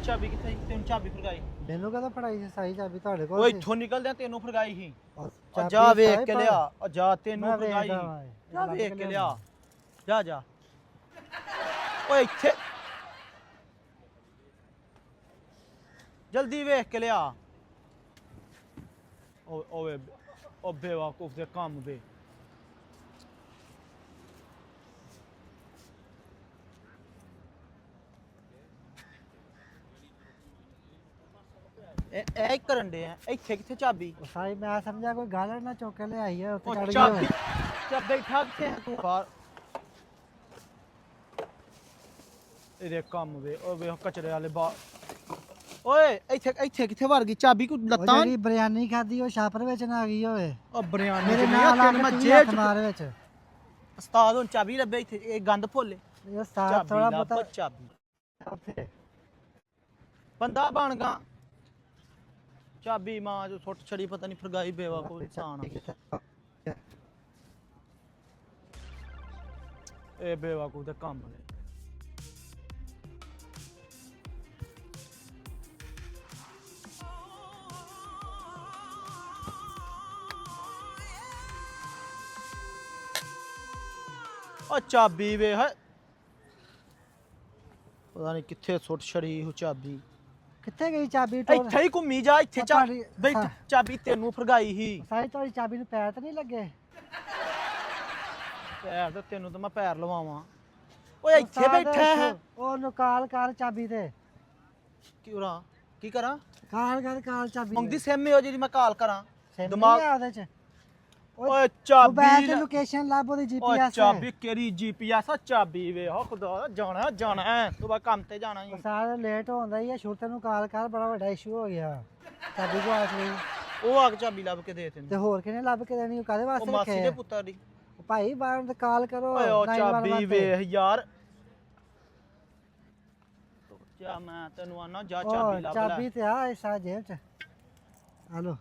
ਚਾਬੀ ਕਿੱਥੇ ਤੈਨੂੰ ਚਾਬੀ ਫੜਾਈ ਮੈਨੂੰ ਕਹਦਾ ਫੜਾਈ ਸੀ ਸਾਈ ਚਾਬੀ ਤੁਹਾਡੇ ਕੋਲ ਓਏ ਇੱਥੋਂ ਨਿਕਲਦਿਆਂ ਤੈਨੂੰ ਫੜਾਈ ਸੀ ਚਾਬੀ ਜਾ ਵੇਖ ਸਾਈ ਕੇ ਪਰ- ਲਿਆ ਉਹ ਜਾ ਤੈਨੂੰ ਮੈਂ ਫੜਾਈ ਵੇਖਦਾ ਵਾਂ, ਜਾ ਲੱਭ ਵੇਖ ਕੇ ਕੇ ਲਿਆ। ਲਿਆ ਜਾ ਜਾ ਓਏ ਇੱਥੇ ਜਲਦੀ ਵੇਖ ਕੇ ਲਿਆ ਓਏ ਉਹ ਬੇਵਕੂਫ ਦੇ ਕੰਮ ਵੇ ਇਹ ਕਰਨ ਦੇ ਆ ਇੱਥੇ ਕਿੱਥੇ ਚਾਬੀ ਉਹ ਸਾਈ ਮੈਂ ਸਮਝਿਆ ਕੋਈ ਗਾਲੜ ਨਾ ਚੁੱਕ ਕੇ ਲਿਆਈ ਹੈ ਉੱਥੇ ਉਹ ਚੜ ਗਈ ਚਾਬੀ ਹੋਵੇ। ਚੱਬ ਬੈਠਾ ਕਿੱਥੇ ਹੈ ਤੂੰ ਬਾਹਰ ਇਹਦੇ ਕੰਮ ਵੇ ਉਹ ਵੇ ਕਚਰੇ ਵਾਲੇ ਬਾ ਓਏ ਇੱਥੇ ਕਿੱਥੇ ਵੜ ਗਈ ਚਾਬੀ ਕੋ ਉਹ ਲੱਤਾਂ ਜਿਹੜੀ ਬਿਰਿਆਨੀ ਖਾਦੀ ਉਹ ਛਾਪਰ ਵਿੱਚ ਨਾ ਆ ਗਈ ਹੋਵੇ ਉਹ ਬਰਿਆਨੀ ਮੇਰੇ ਚ ਨਹੀਂ ਨਾਲ ਆ ਆ ਤੈਨੂੰ ਮੈਂ ਕੇ ਜੇਬ ਚ ਮਾਰ ਵਿੱਚ ਉਸਤਾਦ ਹੁਣ ਚਾਬੀ ਲੱਭੇ ਇੱਥੇ ਇਹ ਗੰਦ ਭੋਲੇ ਇਹ ਸਾਥ ਚਾਬੀ ਥੋੜਾ ਲੱਭ ਪਤਾ ਚਾਬੀ ਬੰਦਾ ਬਣ ਗਾ ਚਾਬੀ ਮਾਂ ਜੋ ਸੁੱਟ ਛੜੀ ਪਤਾ ਨਹੀਂ ਫਰਗਾਈ ਬੇਵਾ ਕੋਈ ਇਨਸਾਨ ਇਹ ਬੇਵਾਕੂਫ ਦੇ ਕੰਮ ਨੇ ਉਹ ਚਾਬੀ ਵੇ ਹੈ ਪਤਾ ਨਹੀਂ ਕਿੱਥੇ ਸੁੱਟ ਛੜੀ ਉਹ ਚਾਬੀ ਕਿੱਥੇ ਗਈ ਚਾਬੀ ਟੋਰ ਇੱਥੇ ਹੀ ਘੁੰਮੀ ਜਾ ਇੱਥੇ ਉਹ ਚਾਬੀ ਤੁਹਾਡੀ- ਬੈਠ ਹਾਂ। ਚਾਬੀ ਤੈਨੂੰ ਫਰਗਾਈ ਸੀ ਸਾਈ ਤੁਹਾਡੀ ਚਾਬੀ ਨੂੰ ਪੈਰ ਤਾਂ ਨਹੀਂ ਲੱਗੇ ਪੈਰ ਤੇ ਤੈਨੂੰ ਤਾਂ ਮੈਂ ਪੈਰ ਲਵਾਵਾਂ ਓਏ ਇੱਥੇ ਉਸਤਾਦ, ਬੈਠਾ ਹੈ ਉਹਨੂੰ ਕਾਲ ਕਰ ਚਾਬੀ ਤੇ ਕੀ ਉਰਾ ਕੀ ਕਰਾਂ ਕਾਲ ਚਾਬੀ ਮੰਗਦੀ ਸਿਮ ਹੀ ਹੋ ਜਿਹੜੀ ਮੈਂ ਕਾਲ ਕਰਾਂ ਦਿਮਾਗ ਦਿਮਾਗ ਉਹਦੇ ਚ ਓਏ ਮੋਬਾਈਲ ਚਾਬੀ ਤੇ ਲੋਕੇਸ਼ਨ ਲੱਭ ਉਹਦੀ ਓਏ ਜੀਪੀਐਸ ਚਾਬੀ ਕਿਹੜੀ ਜੀਪੀਐਸ ਆ ਚਾਬੀ ਵੇ ਹੋ ਖੁਦਾ ਜਾਣਾ ਹੈ ਤੂੰ ਬਾ ਕੰਮ ਤੇ ਜਾਣਾ ਹੀ ਸਾਰਾ ਲੇਟ ਹੁੰਦਾ ਹੀ ਹੈ ਛੁੱਟੇ ਨੂੰ ਕਾਲ ਕਰ ਬੜਾ ਵੱਡਾ ਇਸ਼ੂ ਹੋ ਗਿਆ ਚਾਬੀ ਗਵਾਚ ਗਈ ਉਹ ਆ ਕੇ ਚਾਬੀ ਲੱਭ ਕੇ ਦੇ ਤੇ ਤੈਨੂੰ ਹੋਰ ਕਿਹਨੇ ਲੱਭ ਕੇ ਦੇਣੀ ਉਹ ਕਾਹਦੇ ਉਹ ਵਾਸਤੇ ਮਾਸੀ ਰੱਖੇ ਦੇ ਆ? ਪੁੱਤਰ ਦੀ ਉਹ ਭਾਈ ਬਾਹਰ ਤੇ ਕਾਲ ਕਰੋ ਓਏ ਉਹ 911 ਚਾਬੀ ਤੇ। ਵੇਖ ਯਾਰ ਜਾ ਮੈਂ ਤੈਨੂੰ ਆਨਾ ਜਾ ਚਾਬੀ ਉਹ ਲੱਭ ਚਾਬੀ ਲੈ ਤੇ ਆ ਇਸ ਆ ਜੇਬ ਚ ਹਲੋ